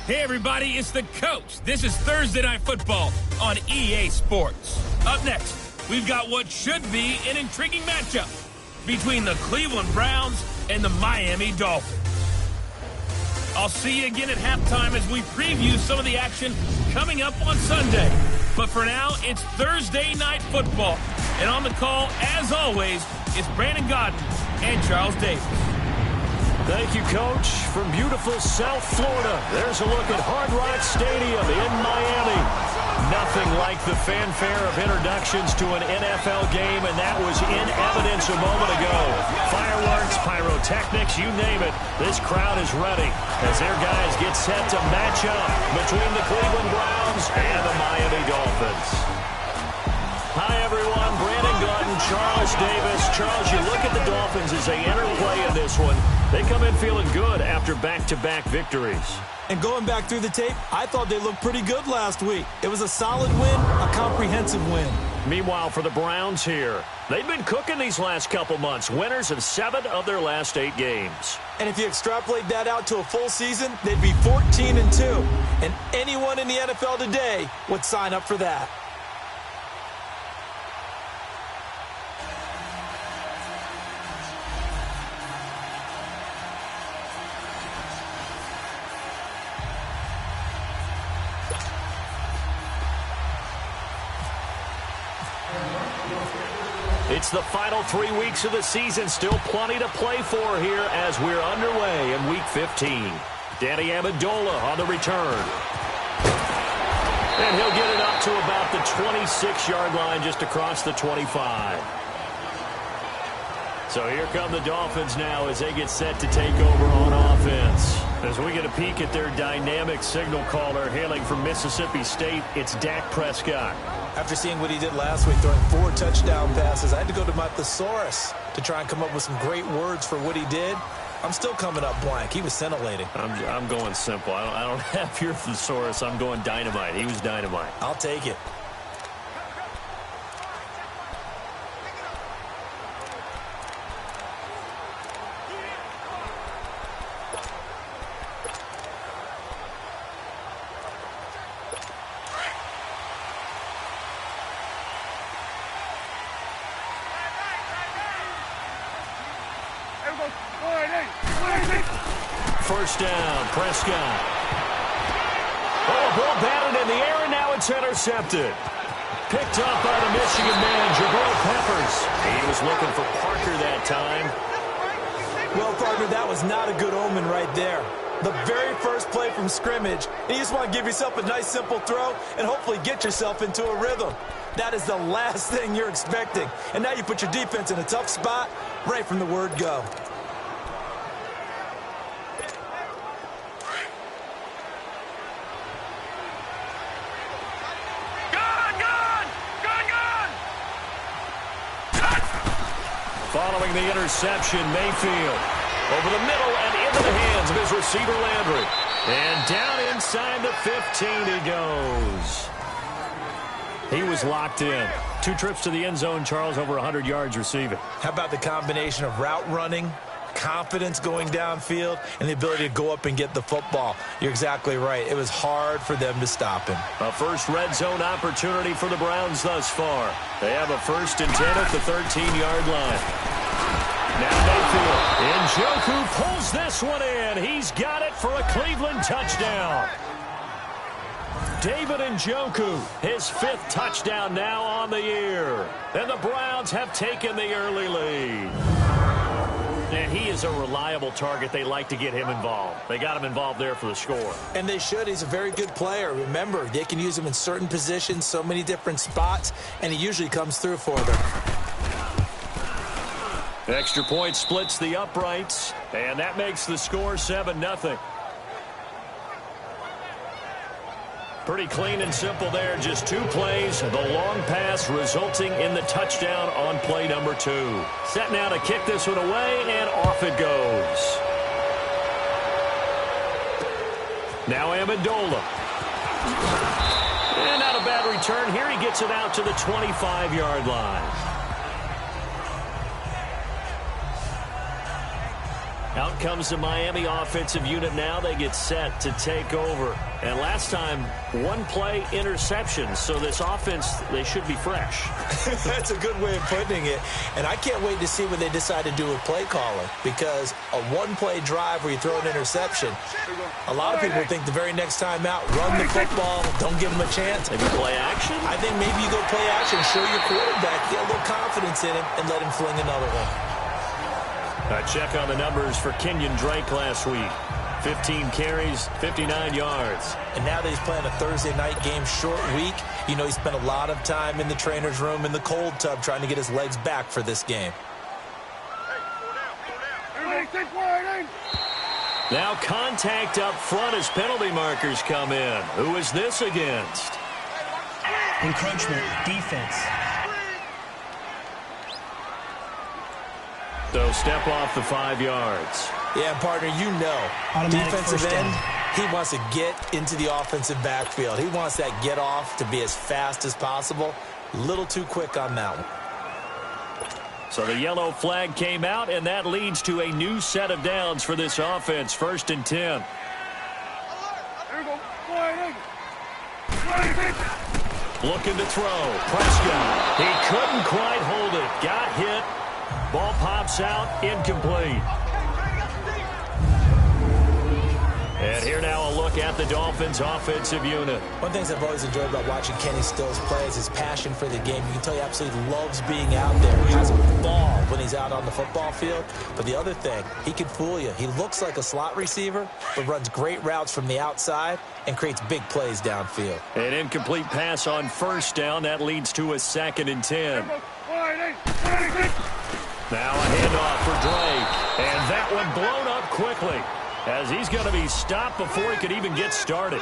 Hey everybody, it's the coach. This is Thursday Night Football on EA Sports. Up next, we've got what should be an intriguing matchup between the Cleveland Browns and the Miami Dolphins. I'll see you again at halftime as we preview some of the action coming up on Sunday. But for now, it's Thursday Night Football. And on the call, as always, is Brandon Godden and Charles Davis. Thank you, Coach. From beautiful South Florida, there's a look at Hard Rock Stadium in Miami. Nothing like the fanfare of introductions to an NFL game, and that was in evidence a moment ago. Fireworks, pyrotechnics, you name it. This crowd is ready as their guys get set to match up between the Cleveland Browns and the Miami Dolphins. Hi, everyone. Brandon Godden, Charles Davis. Charles, you look at the Dolphins as they enter play in this one. They come in feeling good after back-to-back victories. And going back through the tape, I thought they looked pretty good last week. It was a solid win, a comprehensive win. Meanwhile, for the Browns here, they've been cooking these last couple months. Winners of 7 of their last 8 games. And if you extrapolate that out to a full season, they'd be 14-2. And anyone in the NFL today would sign up for that. It's the final 3 weeks of the season. Still plenty to play for here as we're underway in Week 15. Danny Amendola on the return. And he'll get it up to about the 26-yard line just across the 25. So here come the Dolphins now as they get set to take over on offense. As we get a peek at their dynamic signal caller hailing from Mississippi State, it's Dak Prescott. After seeing what he did last week, throwing 4 touchdown passes, I had to go to my thesaurus to try and come up with some great words for what he did. I'm still coming up blank. He was scintillating. I'm going simple. I don't have your thesaurus. I'm going dynamite. He was dynamite. I'll take it. First down, Prescott. Oh, ball batted in the air, and now it's intercepted. Picked up by the Michigan man, Jabril Peppers. He was looking for Parker that time. Well, partner, that was not a good omen right there. The very first play from scrimmage, and you just want to give yourself a nice, simple throw and hopefully get yourself into a rhythm. That is the last thing you're expecting. And now you put your defense in a tough spot right from the word go. Following the interception, Mayfield over the middle and into the hands of his receiver, Landry. And down inside the 15 he goes. He was locked in. 2 trips to the end zone, Charles, over 100 yards receiving. How about the combination of route running, confidence going downfield, and the ability to go up and get the football? You're exactly right. It was hard for them to stop him. A first red zone opportunity for the Browns thus far. They have a 1st and 10 at the 13-yard line. Now Mayfield. Njoku pulls this one in. He's got it for a Cleveland touchdown. David Njoku, his 5th touchdown now on the year. And the Browns have taken the early lead. And he is a reliable target. They like to get him involved. They got him involved there for the score. And they should. He's a very good player. Remember, they can use him in certain positions, so many different spots, and he usually comes through for them. Extra point splits the uprights, and that makes the score 7-0. Pretty clean and simple there. Just 2 plays. The long pass resulting in the touchdown on play number 2. Set now to kick this one away, and off it goes. Now Amendola. And not a bad return here. He gets it out to the 25-yard line. Out comes the Miami offensive unit now. They get set to take over. And last time, one-play interception. So this offense, they should be fresh. That's a good way of putting it. And I can't wait to see what they decide to do with play calling. Because a one-play drive where you throw an interception, a lot of people think the very next time out, run the football, don't give them a chance. Maybe play action? I think maybe you go play action, show your quarterback, get a little confidence in him, and let him fling another one. A check on the numbers for Kenyon Drake last week. 15 carries, 59 yards. And now that he's playing a Thursday night game, short week, you know he spent a lot of time in the trainer's room in the cold tub trying to get his legs back for this game. Now contact up front as penalty markers come in. Who is this against? Encroachment, defense. So step off the 5 yards. Yeah, partner, you know, Automatic defensive end, down. he wants to get into the offensive backfield. He wants that get off to be as fast as possible. A little too quick on that one. So the yellow flag came out, and that leads to a new set of downs for this offense. 1st and 10. Looking to throw. Prescott. He couldn't quite hold it. Got hit. Ball pops out, incomplete. And here now a look at the Dolphins' offensive unit. One of the things I've always enjoyed about watching Kenny Stills play is his passion for the game. You can tell he absolutely loves being out there. He has a ball when he's out on the football field. But the other thing, he can fool you. He looks like a slot receiver, but runs great routes from the outside and creates big plays downfield. An incomplete pass on 1st down. That leads to a 2nd and 10. Now a handoff for Drake. And that one blown up quickly, as he's going to be stopped before he could even get started.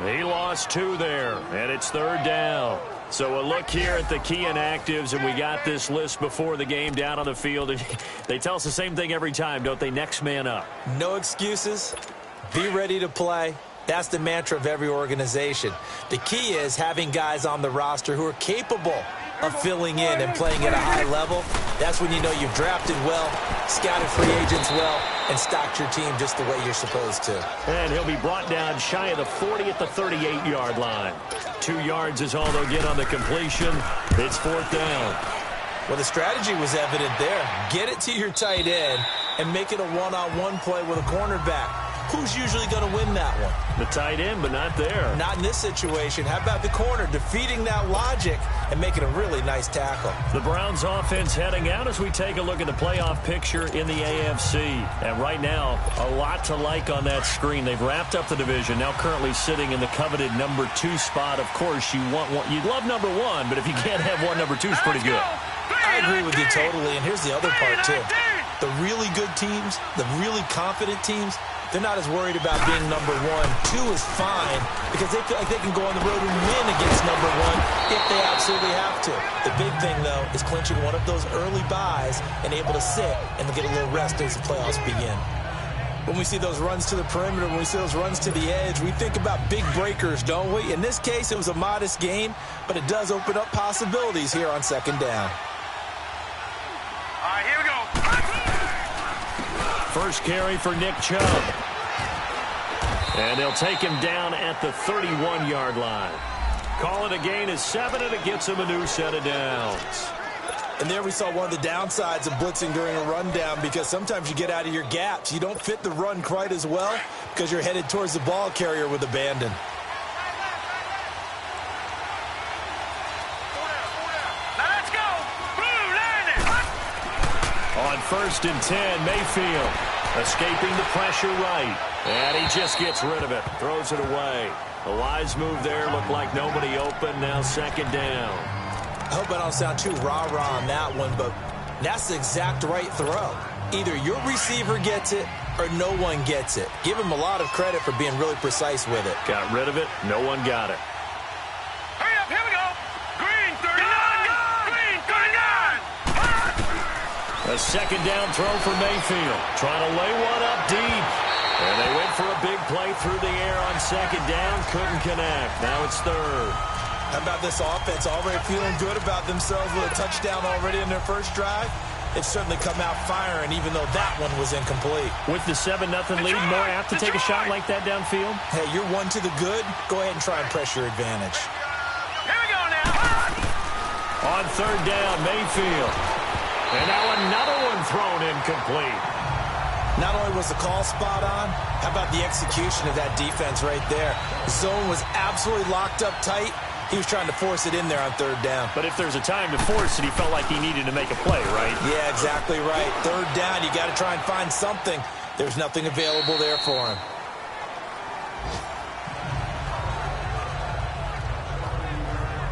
He lost 2 there, and it's 3rd down. So a look here at the key inactives, and we got this list before the game down on the field. And they tell us the same thing every time, don't they? Next man up. No excuses. Be ready to play. That's the mantra of every organization. The key is having guys on the roster who are capable of filling in and playing at a high level. That's when you know you've drafted well, scouted free agents well, and stocked your team just the way you're supposed to. And he'll be brought down shy of the 40 at the 38-yard line. 2 yards is all they'll get on the completion. It's 4th down. Well, the strategy was evident there. Get it to your tight end and make it a one-on-one play with a cornerback. Who's usually going to win that one? The tight end, but not there. Not in this situation. How about the corner defeating that logic and making a really nice tackle? The Browns offense heading out as we take a look at the playoff picture in the AFC. And right now, a lot to like on that screen. They've wrapped up the division, now currently sitting in the coveted number 2 spot. Of course, you want one. You'd love number 1, but if you can't have one, number 2 is pretty good. I agree with you totally, and here's the other part, too. The really good teams, the really confident teams, they're not as worried about being number 1. 2 is fine because they feel like they can go on the road and win against number 1 if they absolutely have to. The big thing, though, is clinching one of those early buys and able to sit and get a little rest as the playoffs begin. When we see those runs to the perimeter, when we see those runs to the edge, we think about big breakers, don't we? In this case, it was a modest gain, but it does open up possibilities here on 2nd down. All right, here we go. First carry for Nick Chubb. And they'll take him down at the 31-yard line. Call it a gain of 7, and it gets him a new set of downs. And there we saw one of the downsides of blitzing during a rundown, because sometimes you get out of your gaps. You don't fit the run quite as well because you're headed towards the ball carrier with abandon. On 1st and 10, Mayfield escaping the pressure right. And he just gets rid of it, throws it away. A wise move there, looked like nobody open, now 2nd down. I hope I don't sound too rah-rah on that one, but that's the exact right throw. Either your receiver gets it or no one gets it. Give him a lot of credit for being really precise with it. Got rid of it, no one got it. Hurry up, here we go. Green, 39. Green, 39. A 2nd down throw for Mayfield. Trying to lay one up deep. And they went for a big play through the air on 2nd down. Couldn't connect. Now it's 3rd. How about this offense already feeling good about themselves with a touchdown already in their first drive? they've certainly come out firing, even though that one was incomplete. With the 7-0 lead, more apt to take a shot like that downfield? Hey, you're one to the good. Go ahead and try and press your advantage. Here we go now. On third down, Mayfield. And now another one thrown incomplete. Not only was the call spot on, how about the execution of that defense right there? The zone was absolutely locked up tight. He was trying to force it in there on third down. But if there's a time to force it, he felt like he needed to make a play, right? Yeah, exactly right. Third down, you got to try and find something. There's nothing available there for him.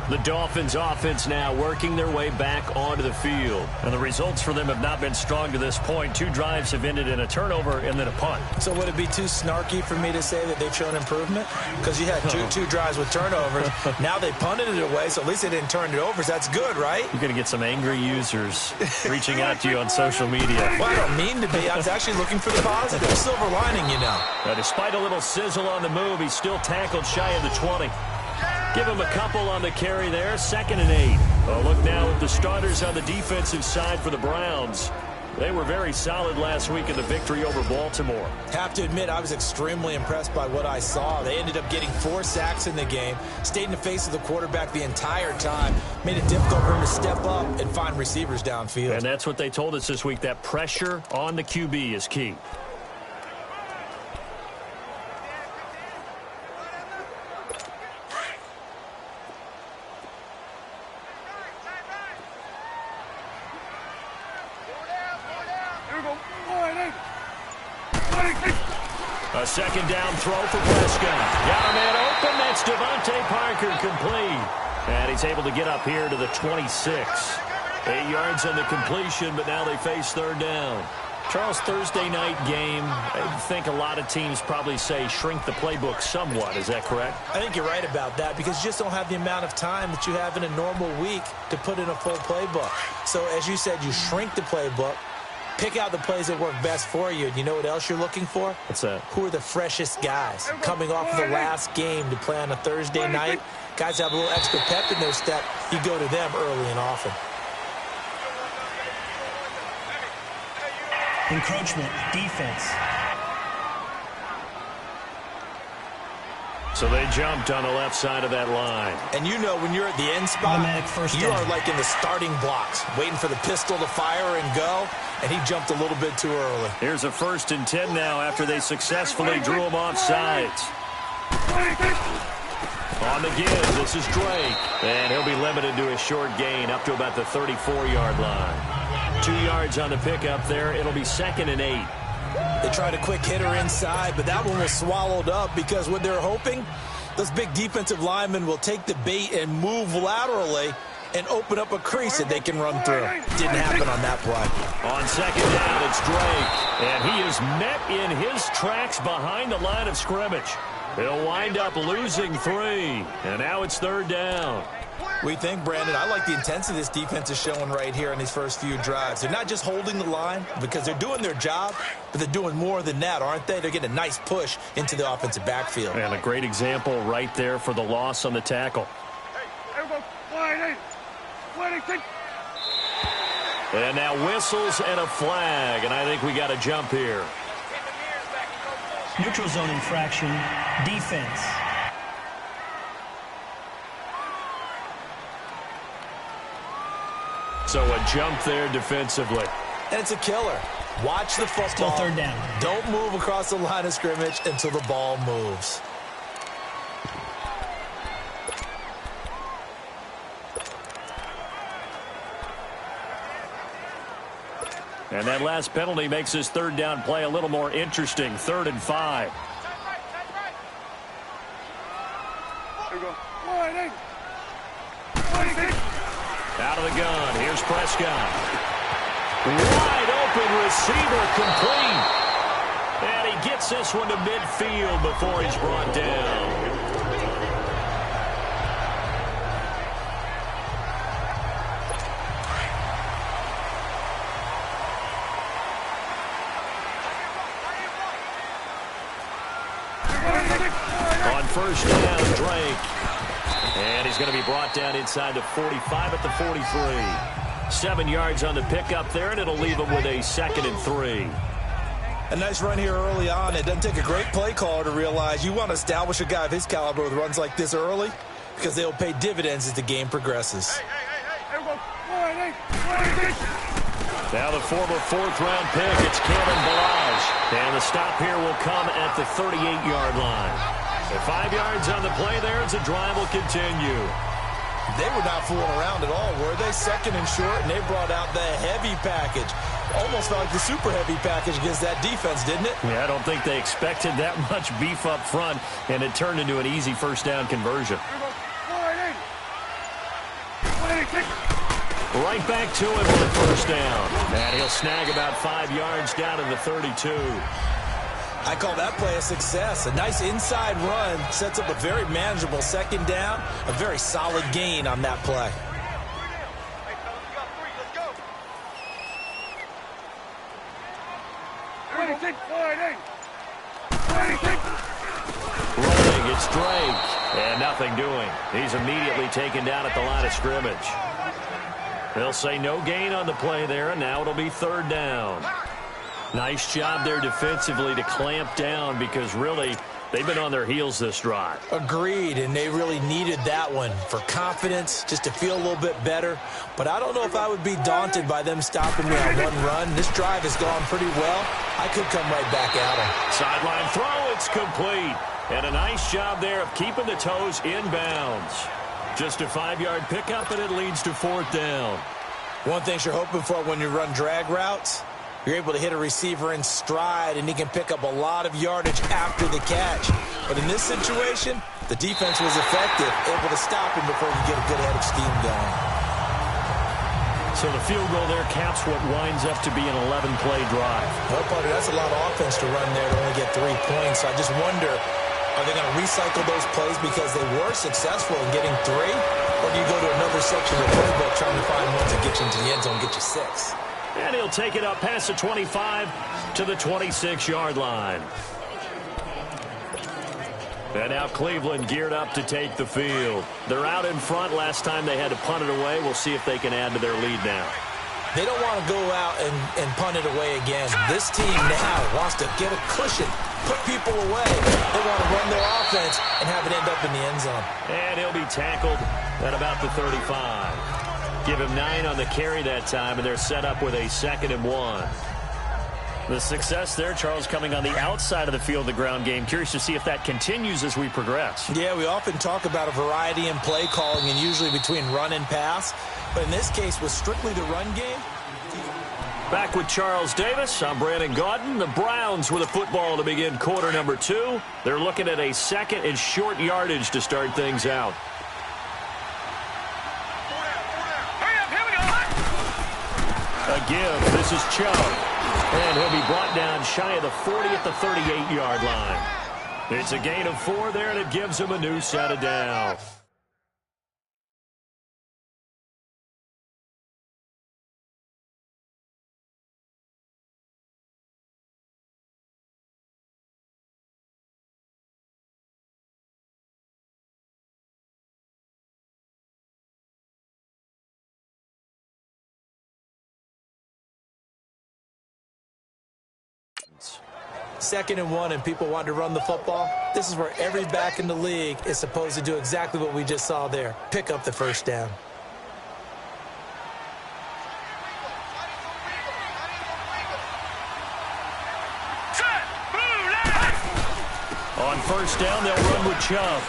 The Dolphins offense now working their way back onto the field. And the results for them have not been strong to this point. 2 drives have ended in a turnover and then a punt. So would it be too snarky for me to say that they've shown improvement? Because you had two drives with turnovers. Now they punted it away, so at least they didn't turn it over. So that's good, right? You're going to get some angry users reaching out to you on social media. Well, I don't mean to be. I was actually looking for the positive. Silver lining, you know. Now, despite a little sizzle on the move, he's still tackled shy of the 20. Give him a couple on the carry there. 2nd and 8. A look now at the starters on the defensive side for the Browns. They were very solid last week in the victory over Baltimore. Have to admit, I was extremely impressed by what I saw. They ended up getting 4 sacks in the game, stayed in the face of the quarterback the entire time, made it difficult for him to step up and find receivers downfield. And that's what they told us this week, that pressure on the QB is key. A 2nd down throw for Prescott. Got a man open. That's Devontae Parker complete. And he's able to get up here to the 26. 8 yards on the completion, but now they face 3rd down. Charles, Thursday night game, I think a lot of teams probably say shrink the playbook somewhat. Is that correct? I think you're right about that because you just don't have the amount of time that you have in a normal week to put in a full playbook. So as you said, you shrink the playbook. Pick out the plays that work best for you. And you know what else you're looking for? What's that? Who are the freshest guys coming off of the last game to play on a Thursday night? Guys have a little extra pep in their step. You go to them early and often. Encroachment, defense. So they jumped on the left side of that line. And you know when you're at the end spot, Automatic first you down. are like in the starting blocks, waiting for the pistol to fire and go, and he jumped a little bit too early. Here's a 1st and 10 now after they successfully drew him off sides. On the give, this is Drake. And he'll be limited to a short gain up to about the 34-yard line. 2 yards on the pickup there. It'll be 2nd and 8. They tried a quick hitter inside, but that one was swallowed up because what they're hoping, those big defensive linemen will take the bait and move laterally and open up a crease that they can run through. Didn't happen on that play. On 2nd down, it's Drake. And he is met in his tracks behind the line of scrimmage. He'll wind up losing 3. And now it's 3rd down. We think, Brandon, I like the intensity this defense is showing right here in these first few drives. They're not just holding the line because they're doing their job, but they're doing more than that, aren't they? They're getting a nice push into the offensive backfield. And a great example right there for the loss on the tackle. And now whistles and a flag, and I think we got a jump here. Neutral zone infraction, defense. So a jump there defensively. And it's a killer. Watch the football. Still 3rd down. Don't move across the line of scrimmage until the ball moves. And that last penalty makes his 3rd down play a little more interesting. 3rd and 5. Out of the gun. Here's Prescott. Wide open receiver complete. And he gets this one to midfield before he's brought down. On 1st down, Drake. And he's going to be brought down inside the 45 at the 43. 7 yards on the pickup there, and it'll leave them with a 2nd and 3. A nice run here early on. It doesn't take a great play caller to realize you want to establish a guy of his caliber with runs like this early because they'll pay dividends as the game progresses. Now the former 4th-round pick, it's Cameron Balaj. And the stop here will come at the 38-yard line. So 5 yards on the play there as the drive will continue. They were not fooling around at all, were they? 2nd and short, and they brought out the heavy package. Almost felt like the super heavy package against that defense, didn't it? Yeah, I don't think they expected that much beef up front, and it turned into an easy first down conversion. Right back to him on first down. And he'll snag about 5 yards down to the 32. I call that play a success. A nice inside run sets up a very manageable 2nd down. A very solid gain on that play. Rolling, it's Drake. And nothing doing. He's immediately taken down at the line of scrimmage. They'll say no gain on the play there, and now it'll be 3rd down. Nice job there defensively to clamp down because really they've been on their heels this drive. Agreed, and they really needed that one for confidence, just to feel a little bit better. But I don't know if I would be daunted by them stopping me on one run. This drive has gone pretty well. I could come right back at them. Sideline throw, it's complete. And a nice job there of keeping the toes inbounds. Just a 5-yard pickup, and it leads to 4th down. One thing you're hoping for when you run drag routes, you're able to hit a receiver in stride, and he can pick up a lot of yardage after the catch. But in this situation, the defense was effective, able to stop him before you get a good head of steam going. So the field goal there caps what winds up to be an 11-play drive. Well, partner, that's a lot of offense to run there to only get 3 points. I just wonder, are they going to recycle those plays because they were successful in getting 3? Or do you go to another section of the playbook trying to find ones that get you into the end zone and get you 6? And he'll take it up past the 25 to the 26-yard line. And now Cleveland geared up to take the field. They're out in front. Last time they had to punt it away. We'll see if they can add to their lead now. They don't want to go out and punt it away again. This team now wants to get a cushion, put people away. They want to run their offense and have it end up in the end zone. And he'll be tackled at about the 35. Give him 9 on the carry that time, and they're set up with a 2nd and 1. The success there, Charles, coming on the outside of the field, the ground game. Curious to see if that continues as we progress. Yeah, we often talk about a variety in play calling and usually between run and pass. But in this case, with strictly the run game. Back with Charles Davis, I'm Brandon Gaudin. The Browns with a football to begin quarter number 2. They're looking at a 2nd and short yardage to start things out. A give. This is Chubb. And he'll be brought down shy of the 40 at the 38-yard line. It's a gain of 4 there, and it gives him a new set of downs. Second and 1 and people want to run the football. This is where every back in the league is supposed to do exactly what we just saw there. Pick up the first down. On first down, they'll run with Chubb.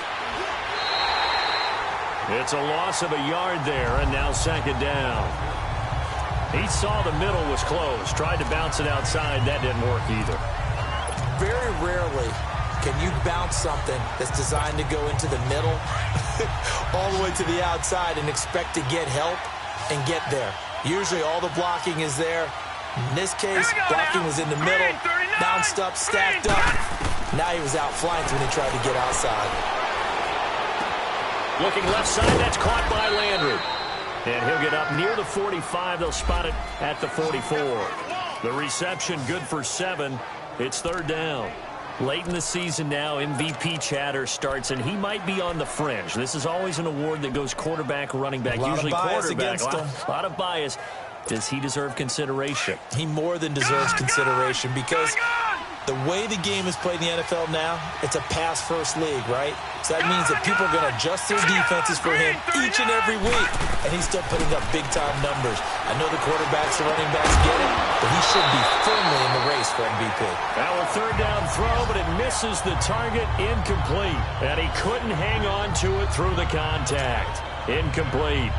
It's a loss of a yard there, and now 2nd down. He saw the middle was closed, tried to bounce it outside. That didn't work either. Very rarely can you bounce something that's designed to go into the middle all the way to the outside and expect to get help and get there. Usually all the blocking is there. In this case, blocking was in the middle, bounced up, stacked up. Now he was outflanked when he tried to get outside. Looking left side, that's caught by Landry. And he'll get up near the 45. They'll spot it at the 44. The reception good for 7. It's 3rd down. Late in the season now, MVP chatter starts, and he might be on the fringe. This is always an award that goes quarterback, running back, usually quarterback. A lot of bias. Does he deserve consideration? He more than deserves consideration because the way the game is played in the NFL now, it's a pass-first league, right? So that means that people are going to adjust their defenses for him each and every week, and he's still putting up big-time numbers. I know the quarterbacks and running backs get it, but he should be firmly in the race for MVP. Now a third down throw, but it misses the target, incomplete. And he couldn't hang on to it through the contact. Incomplete.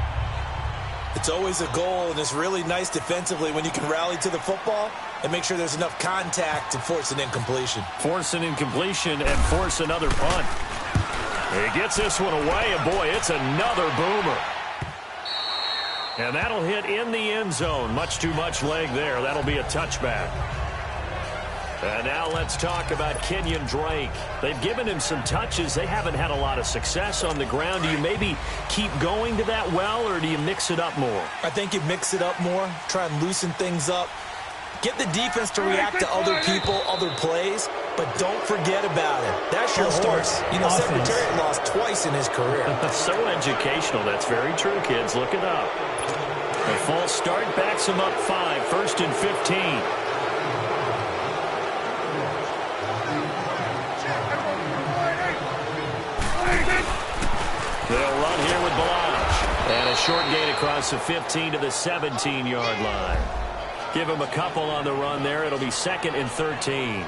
It's always a goal, and it's really nice defensively when you can rally to the football and make sure there's enough contact to force an incompletion. Force an incompletion and force another punt. He gets this one away, and boy, it's another boomer. And that'll hit in the end zone. Much too much leg there. That'll be a touchback. And now let's talk about Kenyon Drake. They've given him some touches. They haven't had a lot of success on the ground. Do you maybe keep going to that well, or do you mix it up more? I think you mix it up more, try and loosen things up. Get the defense to react to other people, other plays, but don't forget about it. That's your horse. You know, Secretariat lost twice in his career. So educational. That's very true, kids. Look it up. The false start backs him up 5, 1st and 15. They'll run here with Blanche. And a short gain across the 15 to the 17-yard line. Give him a couple on the run there. It'll be 2nd and 13.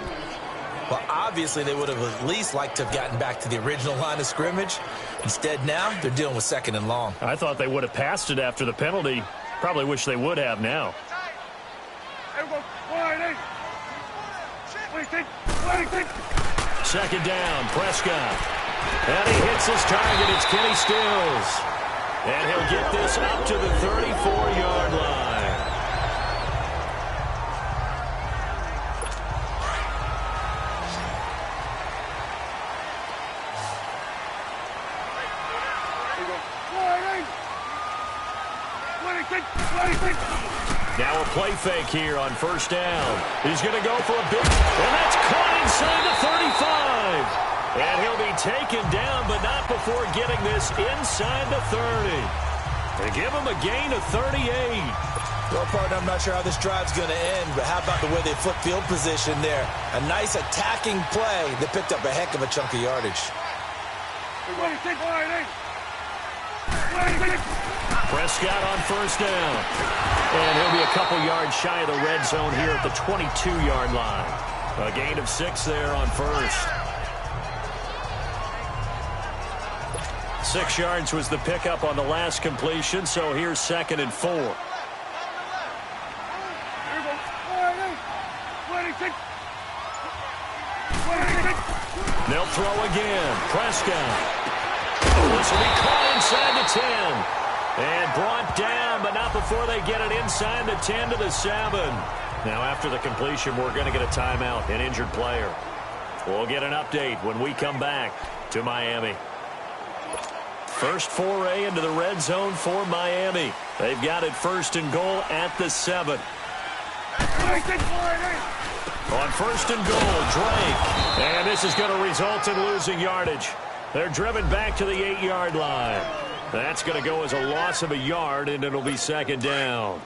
Well, obviously, they would have at least liked to have gotten back to the original line of scrimmage. Instead, now, they're dealing with 2nd and long. I thought they would have passed it after the penalty. Probably wish they would have now. Second down, Prescott. And he hits his target. It's Kenny Stills. And he'll get this up to the 34-yard line. Now a play fake here on 1st down. He's going to go for a big, and that's caught inside the 35. And he'll be taken down, but not before getting this inside the 30. They give him a gain of 38. Well, partner, I'm not sure how this drive's going to end, but how about the way they flip field position there? A nice attacking play that picked up a heck of a chunk of yardage. Prescott on 1st down. And he'll be a couple yards shy of the red zone here at the 22-yard line. A gain of 6 there on 1st. 6 yards was the pickup on the last completion, so here's 2nd and 4. They'll throw again. Prescott. This will be caught inside the 10. And brought down, but not before they get it inside the 10 to the 7. Now after the completion, we're going to get a timeout, an injured player. We'll get an update when we come back to Miami. First foray into the red zone for Miami. They've got it 1st and goal at the 7. On 1st and goal, Drake. And this is going to result in losing yardage. They're driven back to the 8-yard line. That's going to go as a loss of a yard, and it'll be 2nd down.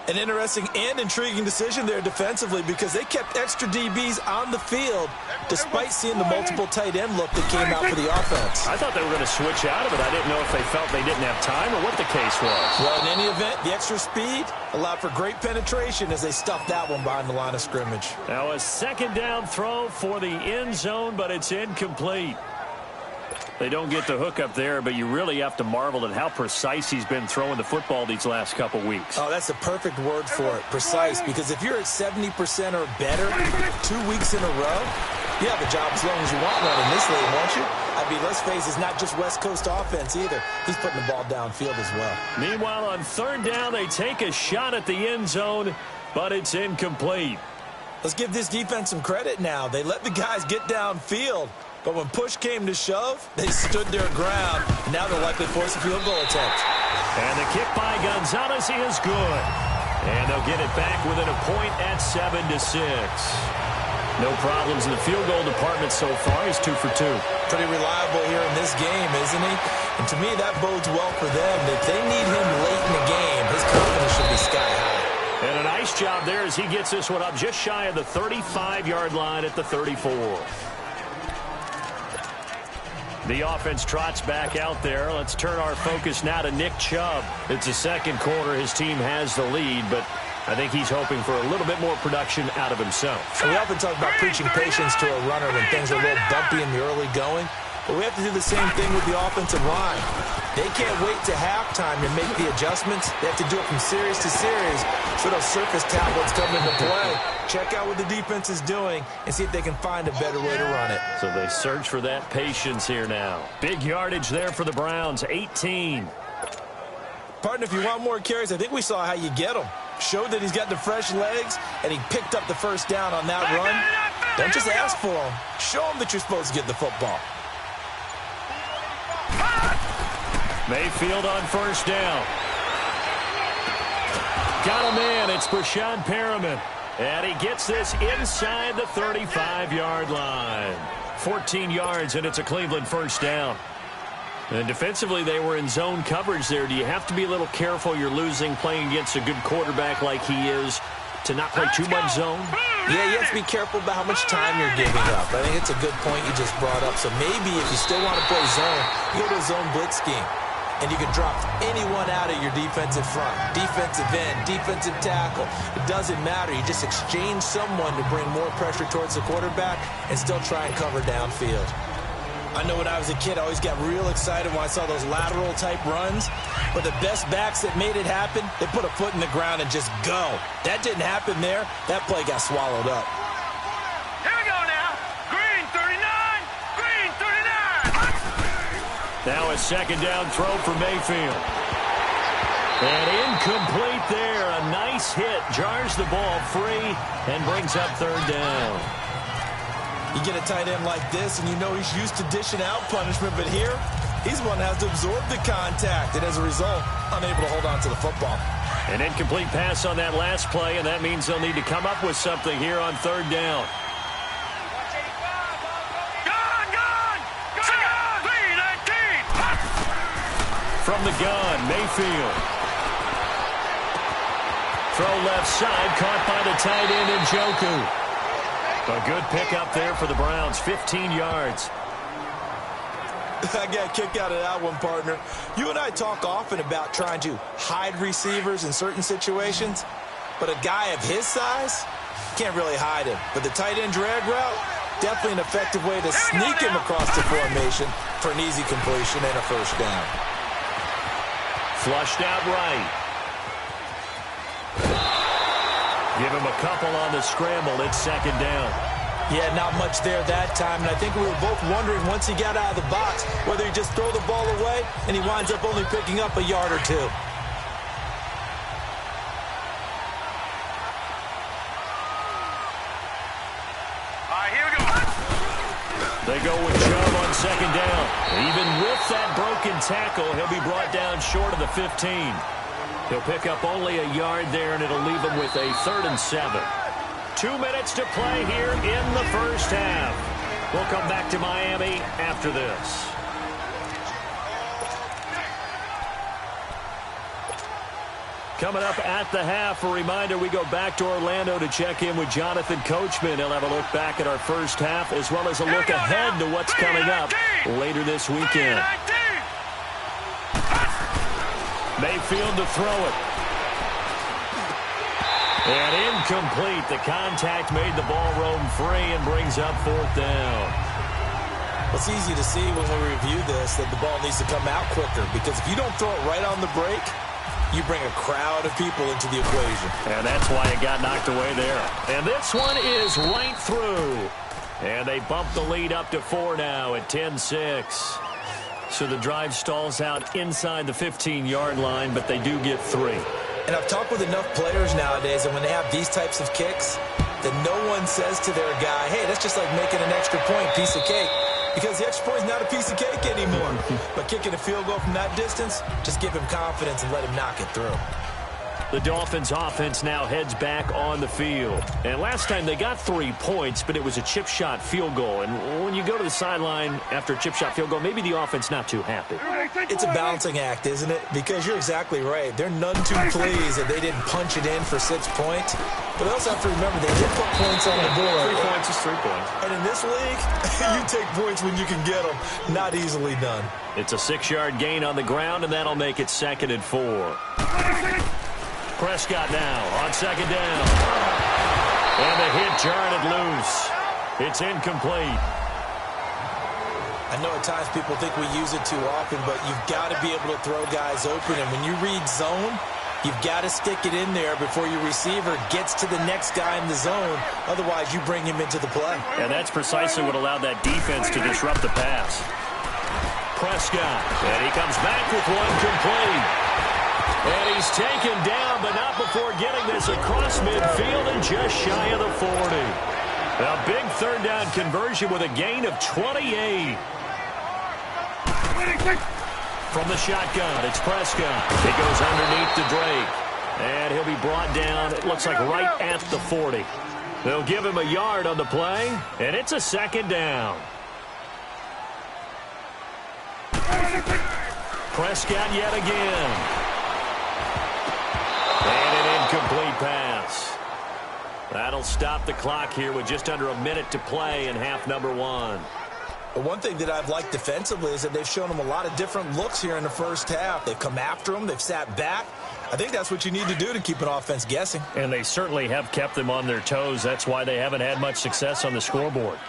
An interesting and intriguing decision there defensively because they kept extra DBs on the field despite seeing the multiple tight end look that came out for the offense. I thought they were going to switch out of it. I didn't know if they felt they didn't have time or what the case was. Well, in any event, the extra speed allowed for great penetration as they stuffed that one behind the line of scrimmage. Now a 2nd down throw for the end zone, but it's incomplete. They don't get the hook up there, but you really have to marvel at how precise he's been throwing the football these last couple weeks. Oh, that's the perfect word for it, precise, because if you're at 70% or better 2 weeks in a row, you have a job as long as you want one in this league, won't you? I mean, let's face it, it's not just West Coast offense either. He's putting the ball downfield as well. Meanwhile, on 3rd down, they take a shot at the end zone, but it's incomplete. Let's give this defense some credit now. They let the guys get downfield. But when push came to shove, they stood their ground. Now they'll likely force a field goal attempt. And the kick by Gonzalez is good. And they'll get it back within a point at 7-6. No problems in the field goal department so far. He's 2 for 2. Pretty reliable here in this game, isn't he? And to me, that bodes well for them. If they need him late in the game, his confidence should be sky high. And a nice job there as he gets this one up just shy of the 35-yard line at the 34. The offense trots back out there. Let's turn our focus now to Nick Chubb. It's the second quarter. His team has the lead, but I think he's hoping for a little bit more production out of himself. We often talk about preaching patience to a runner when things are a little bumpy in the early going, but we have to do the same thing with the offensive line. They can't wait to halftime to make the adjustments. They have to do it from series to series so those surface tablets come into play. Check out what the defense is doing and see if they can find a better way to run it. So they search for that patience here now. Big yardage there for the Browns, 18. Partner, if you want more carries, I think we saw how you get them. Showed that he's got the fresh legs, and he picked up the first down on that run. Don't just ask for him. Show him that you're supposed to get the football. Mayfield on first down. Got him in. It's Brashad Perriman. And he gets this inside the 35-yard line. 14 yards, and it's a Cleveland first down. And defensively, they were in zone coverage there. Do you have to be a little careful? You're losing playing against a good quarterback like he is to not play too much zone? Yeah, you have to be careful about how much time you're giving up. I think it's a good point you just brought up. So maybe if you still want to play zone, you go to a zone blitz scheme. And you can drop anyone out of your defensive front, defensive end, defensive tackle. It doesn't matter. You just exchange someone to bring more pressure towards the quarterback and still try and cover downfield. I know when I was a kid, I always got real excited when I saw those lateral-type runs. But the best backs that made it happen, they put a foot in the ground and just go. That didn't happen there. That play got swallowed up. Here we go now. Green 39. Green 39. Now a second down throw for Mayfield. And incomplete there. A nice hit. Jars the ball free and brings up third down. You get a tight end like this, and you know he's used to dishing out punishment, but here, he's one that has to absorb the contact, and as a result, unable to hold on to the football. An incomplete pass on that last play, and that means they'll need to come up with something here on third down. From the gun, Mayfield. Throw left side, caught by the tight end Njoku. A good pickup there for the Browns, 15 yards. I got a kick out of that one, partner. You and I talk often about trying to hide receivers in certain situations, but a guy of his size can't really hide him. But the tight end drag route, definitely an effective way to sneak him across the formation for an easy completion and a first down. Flushed out right. Give him a couple on the scramble. It's second down. Yeah, not much there that time, and I think we were both wondering once he got out of the box whether he just throw the ball away and he winds up only picking up a yard or two. All right, here we go. They go with Chubb on second down. Even with that broken tackle, he'll be brought down short of the 15. He'll pick up only a yard there, and it'll leave him with a 3rd and 7. 2 minutes to play here in the first half. We'll come back to Miami after this. Coming up at the half, a reminder, we go back to Orlando to check in with Jonathan Coachman. He'll have a look back at our first half as well as a look ahead to what's coming up later this weekend. Mayfield to throw it. And incomplete. The contact made the ball roam free and brings up 4th down. It's easy to see when we review this that the ball needs to come out quicker, because if you don't throw it right on the break, you bring a crowd of people into the equation. And that's why it got knocked away there. And this one is right through. And they bump the lead up to 4 now at 10-6. So the drive stalls out inside the 15-yard line, but they do get 3. And I've talked with enough players nowadays, and when they have these types of kicks, that no one says to their guy, hey, that's just like making an extra point, piece of cake. Because the extra point is not a piece of cake anymore. But kicking a field goal from that distance, just give him confidence and let him knock it through. The Dolphins offense now heads back on the field. And last time they got 3 points, but it was a chip shot field goal. And when you go to the sideline after a chip shot field goal, maybe the offense not too happy. It's a balancing act, isn't it? Because you're exactly right. They're none too pleased that they didn't punch it in for 6 points. But they also have to remember they did put points on the board. 3 points is 3 points. And in this league, you take points when you can get them. Not easily done. It's a 6-yard gain on the ground, and that'll make it 2nd and 4. Prescott now on 2nd down. And the hit jarred it loose. It's incomplete. I know at times people think we use it too often, but you've got to be able to throw guys open. And when you read zone, you've got to stick it in there before your receiver gets to the next guy in the zone. Otherwise, you bring him into the play. And that's precisely what allowed that defense to disrupt the pass. Prescott, and he comes back with one complete. And he's taken down, but not before getting this across midfield and just shy of the 40. A big 3rd down conversion with a gain of 28. From the shotgun, it's Prescott. It goes underneath to Drake. And he'll be brought down, it looks like right at the 40. They'll give him a yard on the play, and it's a 2nd down. Prescott yet again. And an incomplete pass. That'll stop the clock here with just under a minute to play in half number 1. But one thing that I've liked defensively is that they've shown them a lot of different looks here in the first half. They've come after them. They've sat back. I think that's what you need to do to keep an offense guessing. And they certainly have kept them on their toes. That's why they haven't had much success on the scoreboard.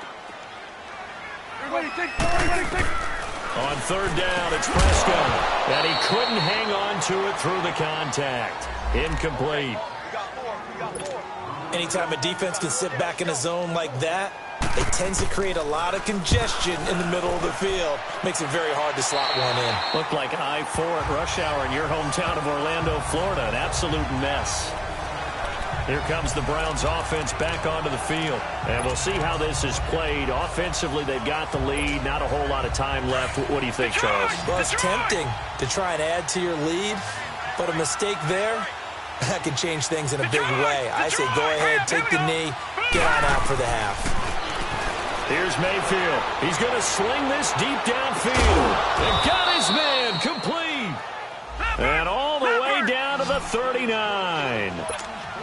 On 3rd down, it's Prescott. And he couldn't hang on to it through the contact. Incomplete. Anytime a defense can sit back in a zone like that, it tends to create a lot of congestion in the middle of the field. Makes it very hard to slot one in. Looked like I-4 at rush hour in your hometown of Orlando, Florida. An absolute mess. Here comes the Browns offense back onto the field. And we'll see how this is played. Offensively, they've got the lead. Not a whole lot of time left. What do you think, Charles? Well, it's tempting to try and add to your lead, but a mistake there, that can change things in a big way. I say go ahead, take the knee, get on out for the half. Here's Mayfield. He's going to sling this deep downfield. And got his man complete. And all the way down to the 39.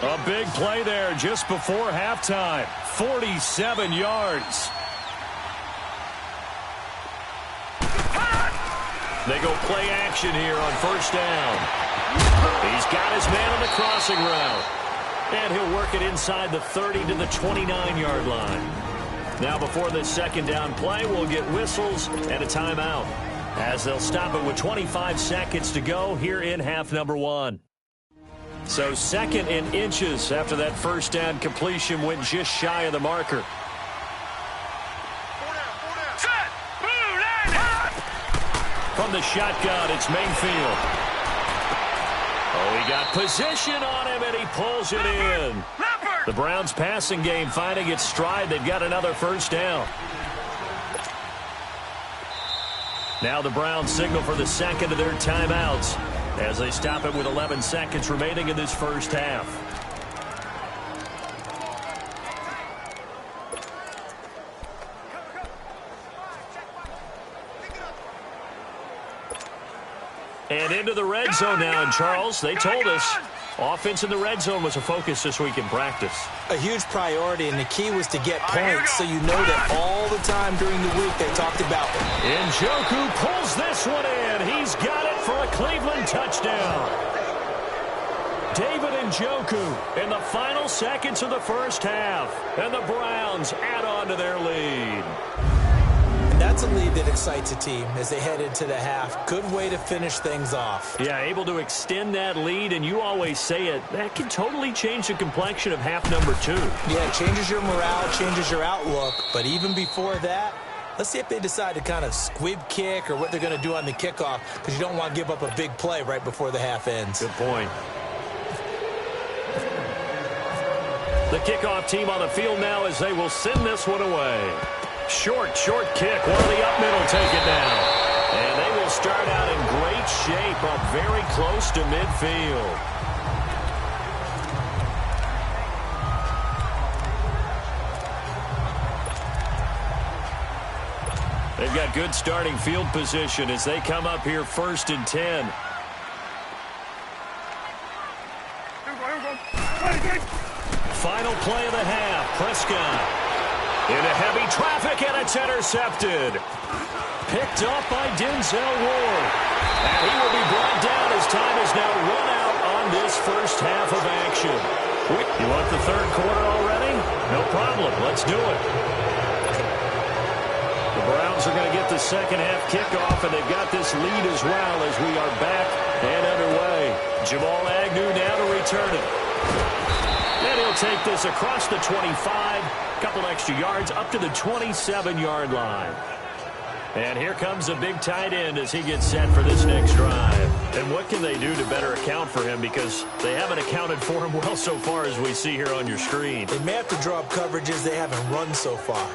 A big play there just before halftime. 47 yards. They go play action here on 1st down. He's got his man on the crossing route. And he'll work it inside the 30 to the 29-yard line. Now before this 2nd down play, we'll get whistles and a timeout, as they'll stop it with 25 seconds to go here in half number 1. So 2nd and inches after that 1st down completion went just shy of the marker. From the shotgun, it's Mayfield. Oh, he got position on him, and he pulls it in. The Browns passing game finding its stride. They've got another 1st down. Now the Browns signal for the 2nd of their timeouts as they stop it with 11 seconds remaining in this 1st half. And into the red zone now, and Charles, they told us offense in the red zone was a focus this week in practice. A huge priority, and the key was to get points, so you know that all the time during the week they talked about it. Njoku pulls this one in. He's got it for a Cleveland touchdown. David Njoku in the final seconds of the 1st half, and the Browns add on to their lead. That's a lead that excites a team as they head into the half. Good way to finish things off. Yeah, able to extend that lead, and you always say it, that can totally change the complexion of half number 2. Yeah, it changes your morale, changes your outlook, but even before that, let's see if they decide to kind of squib kick or what they're going to do on the kickoff, because you don't want to give up a big play right before the half ends. Good point. The kickoff team on the field now as they will send this one away. Short kick. One of the up middle take it down. And they will start out in great shape up very close to midfield. They've got good starting field position as they come up here 1st and 10. Final play of the half. Prescott into heavy traffic, and it's intercepted. Picked up by Denzel Ward. And he will be brought down as time is now run out on this first half of action. You want the third quarter already? No problem. Let's do it. The Browns are going to get the second half kickoff, and they've got this lead as well as we are back and underway. Jamal Agnew now to return it. And he'll take this across the 25, couple extra yards up to the 27-yard line. And here comes a big tight end as he gets set for this next drive. And what can they do to better account for him? Because they haven't accounted for him well so far as we see here on your screen. They may have to draw up coverages they haven't run so far.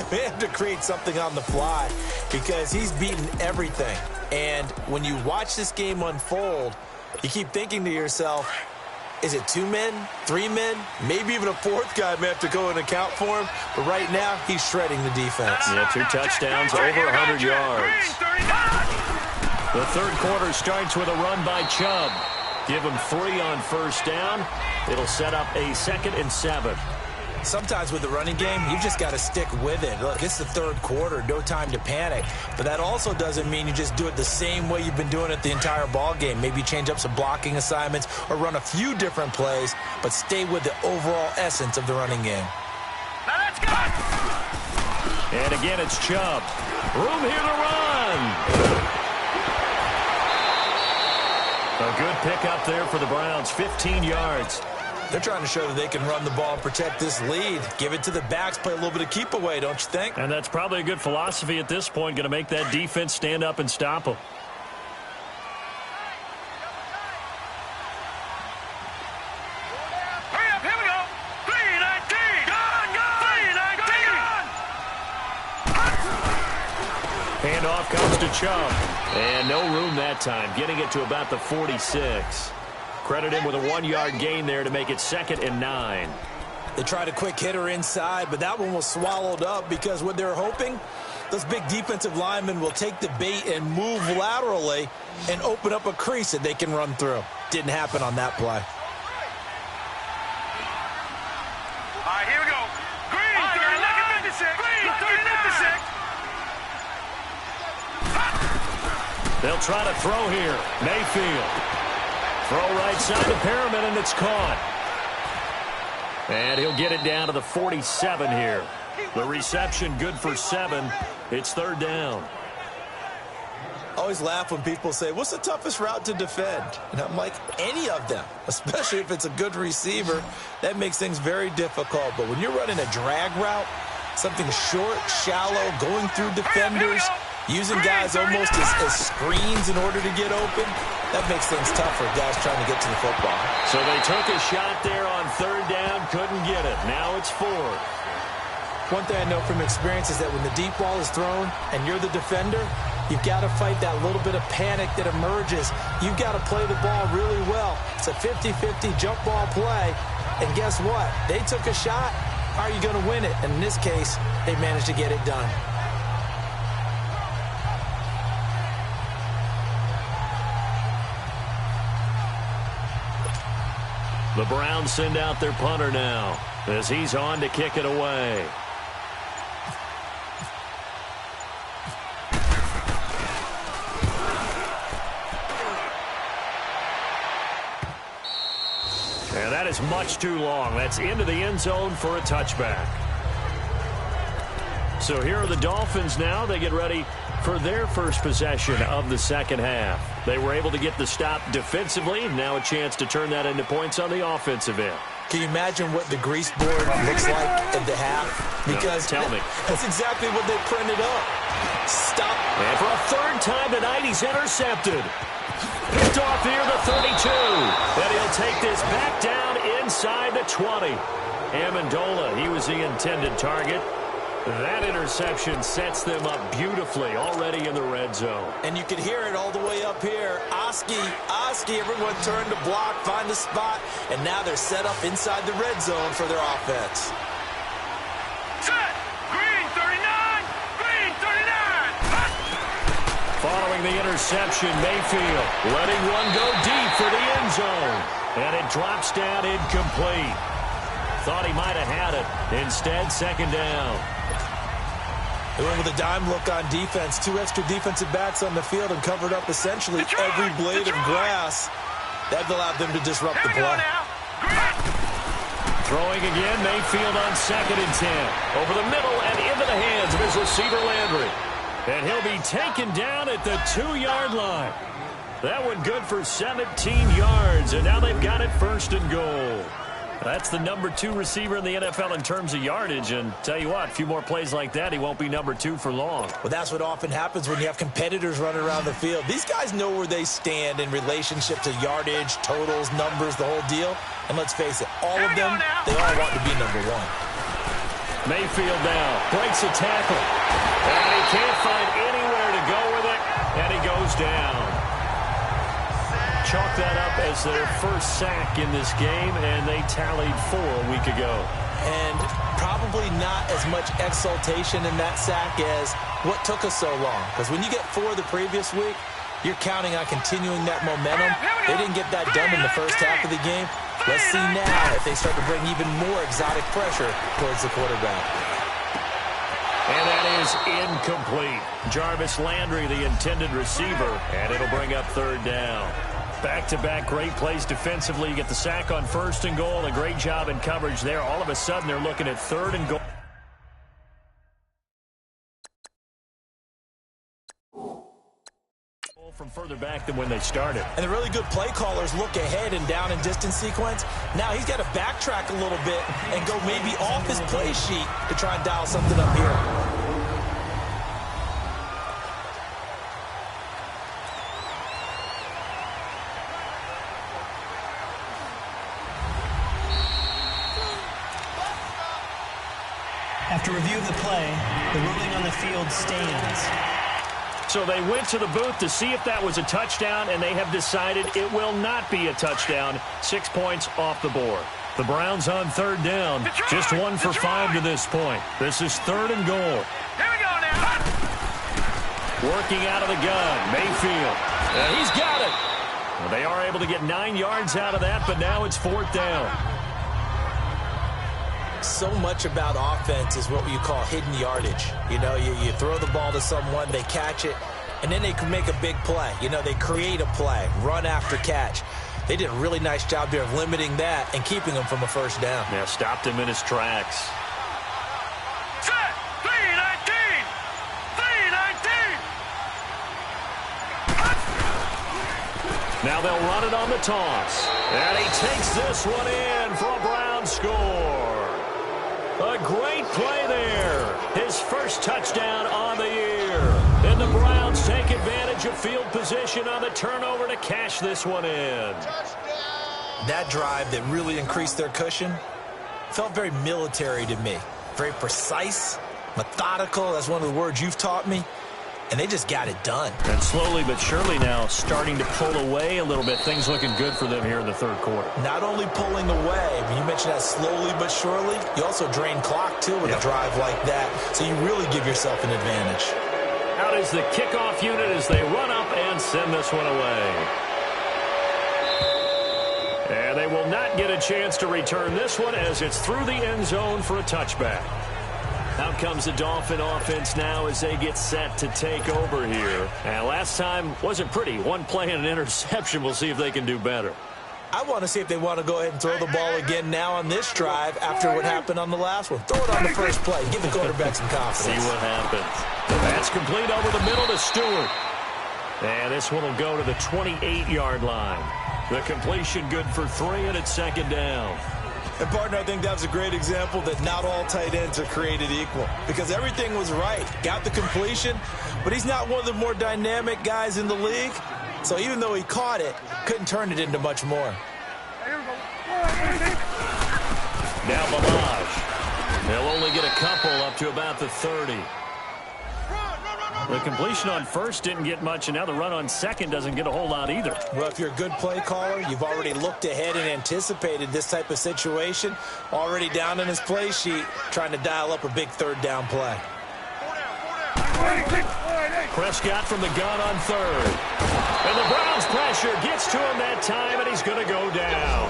They have to create something on the fly because he's beaten everything. And when you watch this game unfold, you keep thinking to yourself, is it 2 men, 3 men, maybe even a 4th guy may have to go and account for him. But right now, he's shredding the defense. Yeah, 2 touchdowns, over 100 yards. The third quarter starts with a run by Chubb. Give him 3 on first down. It'll set up a 2nd and 7. Sometimes with the running game, you've just got to stick with it. Look, it's the third quarter, no time to panic. But that also doesn't mean you just do it the same way you've been doing it the entire ball game. Maybe change up some blocking assignments or run a few different plays, but stay with the overall essence of the running game. Now let's go! And again, it's Chubb. Room here to run. A good pickup there for the Browns, 15 yards. They're trying to show that they can run the ball and protect this lead. Give it to the backs, play a little bit of keep away, don't you think? And that's probably a good philosophy at this point, going to make that defense stand up and stop them. Hurry up, here we go! 3-19! Gone, gone! 3-19! Handoff comes to Chubb. And no room that time, getting it to about the 46. Credit him with a 1-yard gain there to make it 2nd and 9. They tried a quick hitter inside, but that one was swallowed up because what they're hoping, those big defensive linemen will take the bait and move laterally and open up a crease that they can run through. Didn't happen on that play. All right, here we go. Green, 39, 56. Green, 39. They'll try to throw here. Mayfield. Throw right side to Perriman, and it's caught. And he'll get it down to the 47 here. The reception good for 7. It's 3rd down. I always laugh when people say, what's the toughest route to defend? And I'm like, any of them, especially if it's a good receiver. That makes things very difficult. But when you're running a drag route, something short, shallow, going through defenders, using guys almost as screens in order to get open, that makes things tough for guys trying to get to the football. So they took a shot there on 3rd down, couldn't get it. Now it's 4th. One thing I know from experience is that when the deep ball is thrown and you're the defender, you've got to fight that little bit of panic that emerges. You've got to play the ball really well. It's a 50-50 jump ball play. And guess what? They took a shot. How are you going to win it? And in this case, they managed to get it done. The Browns send out their punter now as he's on to kick it away. And that is much too long. That's into the end zone for a touchback. So here are the Dolphins now. They get ready for their first possession of the second half. They were able to get the stop defensively. Now a chance to turn that into points on the offensive end. Can you imagine what the grease board looks like at the half? Because no, tell me. That's exactly what they printed up. Stop. And for a 3rd time tonight, he's intercepted. Picked off near the 32. And he'll take this back down inside the 20. Amendola, he was the intended target. That interception sets them up beautifully already in the red zone. And you can hear it all the way up here. Oski, everyone turned to block, find a spot, and now they're set up inside the red zone for their offense. Set! Green, 39! Green, 39! throwing the interception. Mayfield letting one go deep for the end zone. And it drops down incomplete. Thought he might have had it. Instead, second down. They went with a dime look on defense. 2 extra defensive backs on the field and covered up essentially every blade of grass. That allowed them to disrupt the play. Throwing again, Mayfield on 2nd and 10. Over the middle and into the hands of his receiver, Landry. And he'll be taken down at the 2-yard line. That one good for 17 yards, and now they've got it 1st and goal. That's the number 2 receiver in the NFL in terms of yardage, and tell you what, a few more plays like that, he won't be number 2 for long. Well, that's what often happens when you have competitors running around the field. These guys know where they stand in relationship to yardage, totals, numbers, the whole deal. And let's face it, all of them, they all want to be number 1. Mayfield now breaks a tackle, and he can't find anywhere to go with it, and he goes down. Chalk that up as their first sack in this game, and they tallied 4 a week ago. And probably not as much exultation in that sack as what took us so long. Because when you get 4 the previous week, you're counting on continuing that momentum. They didn't get that done in the first half of the game. Let's see now if they start to bring even more exotic pressure towards the quarterback. And that is incomplete. Jarvis Landry, the intended receiver, and it'll bring up 3rd down. Back-to-back great plays defensively. You get the sack on 1st and goal. A great job in coverage there. All of a sudden, they're looking at 3rd and goal. From further back than when they started. And the really good play callers look ahead and down and distance sequence. Now he's got to backtrack a little bit and go maybe off his play sheet to try and dial something up here. After review of the play, the ruling on the field stands. So they went to the booth to see if that was a touchdown, and they have decided it will not be a touchdown. 6 points off the board. The Browns on 3rd down. Just 1 for 5 to this point. This is 3rd and goal. Here we go now. Working out of the gun, Mayfield. And he's got it. Well, they are able to get 9 yards out of that, but now it's 4th down. So much about offense is what you call hidden yardage. You know, you throw the ball to someone, they catch it, and then they can make a big play. You know, they create a play, run after catch. They did a really nice job there of limiting that and keeping him from a 1st down. Yeah, stopped him in his tracks. Set. 3-19. 3-19. Now they'll run it on the toss. And he takes this one in for a Browns score. A great play there. His first touchdown on the year. And the Browns take advantage of field position on the turnover to cash this one in. That drive that really increased their cushion felt very military to me. Very precise, methodical. That's one of the words you've taught me. And they just got it done. And slowly but surely now starting to pull away a little bit. Things looking good for them here in the 3rd quarter. Not only pulling away, but you mentioned that slowly but surely, you also drain clock, too, with a drive like that. So you really give yourself an advantage. Out is the kickoff unit as they run up and send this one away. And they will not get a chance to return this one as it's through the end zone for a touchback. Out comes the Dolphin offense now as they get set to take over here. And last time wasn't pretty. 1 play and an interception. We'll see if they can do better. I want to see if they want to go ahead and throw the ball again now on this drive after what happened on the last one. Throw it on the first play. Give the quarterback some confidence. See what happens. That's complete over the middle to Stewart. And this one will go to the 28-yard line. The completion good for 3, and it's 2nd down. And, partner, I think that was a great example that not all tight ends are created equal. Because everything was right. Got the completion, but he's not one of the more dynamic guys in the league. So even though he caught it, couldn't turn it into much more. Now Balaj. They'll only get a couple up to about the 30. The completion on 1st didn't get much, and now the run on 2nd doesn't get a whole lot either. Well, if you're a good play caller, you've already looked ahead and anticipated this type of situation. Already down in his play sheet, trying to dial up a big 3rd down play. Prescott from the gun on third. And the Browns pressure gets to him that time, and he's going to go down.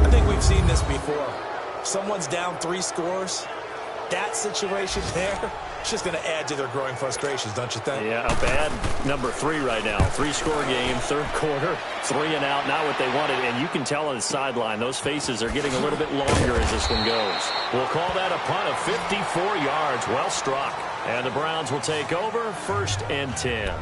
I think we've seen this before. Someone's down 3 scores. That situation there, it's just going to add to their growing frustrations, don't you think? Yeah, a bad number 3 right now. 3-score game, third quarter, 3 and out, not what they wanted. And you can tell on the sideline, those faces are getting a little bit longer as this one goes. We'll call that a punt of 54 yards. Well struck. And the Browns will take over, 1st and 10.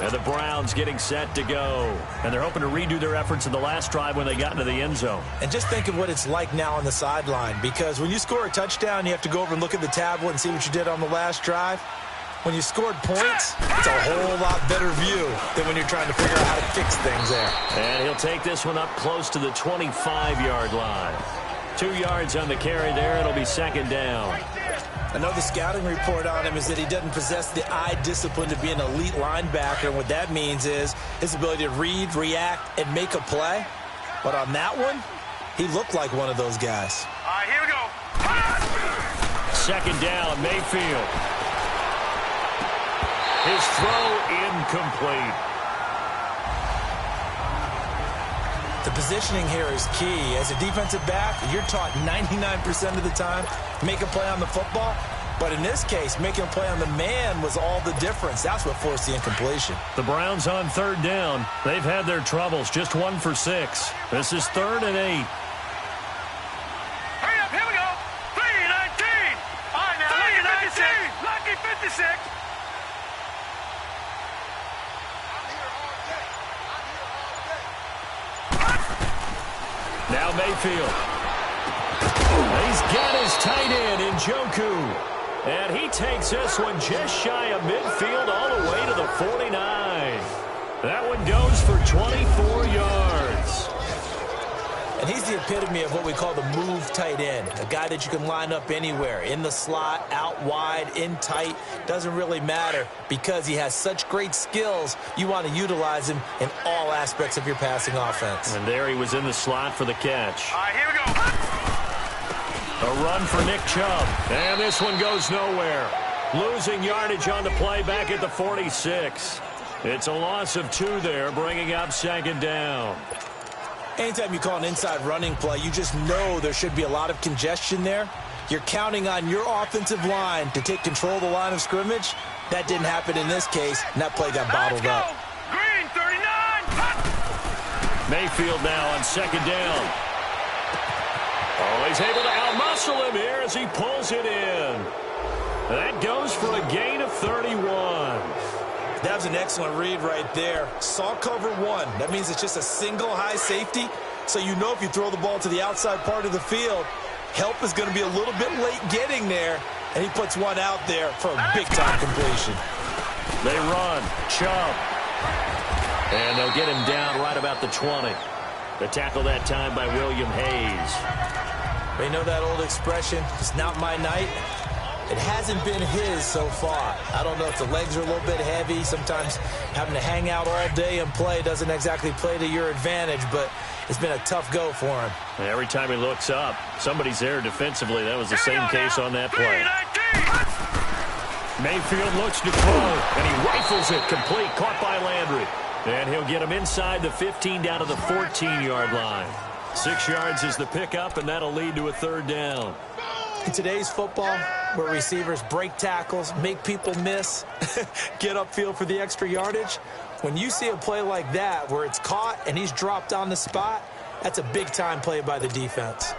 And the Browns getting set to go. And they're hoping to redo their efforts in the last drive when they got into the end zone. And just think of what it's like now on the sideline, because when you score a touchdown, you have to go over and look at the tablet and see what you did on the last drive. When you scored points, it's a whole lot better view than when you're trying to figure out how to fix things there. And he'll take this one up close to the 25-yard line. 2 yards on the carry there. It'll be 2nd down. I know the scouting report on him is that he doesn't possess the eye discipline to be an elite linebacker. And what that means is his ability to read, react, and make a play. But on that one, he looked like one of those guys. All right, here we go. 2nd down, Mayfield. His throw incomplete. The positioning here is key. As a defensive back, you're taught 99% of the time, make a play on the football. But in this case, making a play on the man was all the difference. That's what forced the incompletion. The Browns on 3rd down. They've had their troubles, just 1 for 6. This is 3rd and 8. Hurry up, here we go. 3:19. All right, now, lucky 56. Now Mayfield. He's got his tight end in Njoku. And he takes this one just shy of midfield all the way to the 49. That one goes for 24 yards. And he's the epitome of what we call the move tight end, a guy that you can line up anywhere, in the slot, out wide, in tight. Doesn't really matter because he has such great skills. You want to utilize him in all aspects of your passing offense. And there he was in the slot for the catch. All right, here we go. A run for Nick Chubb. And this one goes nowhere. Losing yardage on the play back at the 46. It's a loss of 2 there, bringing up 2nd down. Anytime you call an inside running play, you just know there should be a lot of congestion there. You're counting on your offensive line to take control of the line of scrimmage. That didn't happen in this case, and that play got bottled up. Green 39. Mayfield now on 2nd down. Oh, he's able to outmuscle him here as he pulls it in. That goes for a gain of 31. That was an excellent read right there. Saw cover 1. That means it's just a single high safety. So you know if you throw the ball to the outside part of the field, help is going to be a little bit late getting there. And he puts one out there for a big-time completion. They run. Chubb. And they'll get him down right about the 20. The tackle that time by William Hayes. You know that old expression, it's not my night. It hasn't been his so far. I don't know if the legs are a little bit heavy. Sometimes having to hang out all day and play doesn't exactly play to your advantage, but it's been a tough go for him. Every time he looks up, somebody's there defensively. That was the same case on that play. Mayfield looks to throw, and he rifles it complete, caught by Landry. And he'll get him inside the 15 down to the 14-yard line. 6 yards is the pickup, and that'll lead to a 3rd down. In today's football, where receivers break tackles, make people miss, get upfield for the extra yardage, when you see a play like that where it's caught and he's dropped on the spot, that's a big-time play by the defense.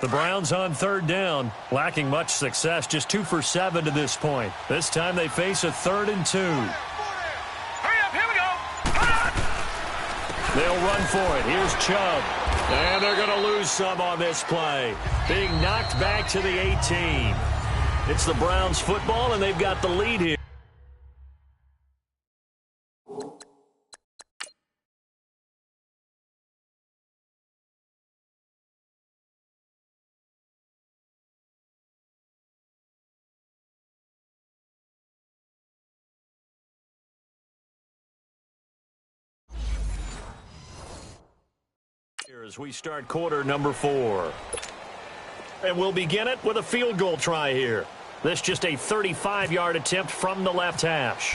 The Browns on 3rd down, lacking much success, just 2 for 7 to this point. This time they face a 3rd and 2. Hurry up, here we go. They'll run for it. Here's Chubb. And they're going to lose some on this play. Being knocked back to the 18. It's the Browns football, and they've got the lead here. as we start quarter number 4. And we'll begin it with a field goal try here. This just a 35-yard attempt from the left hash.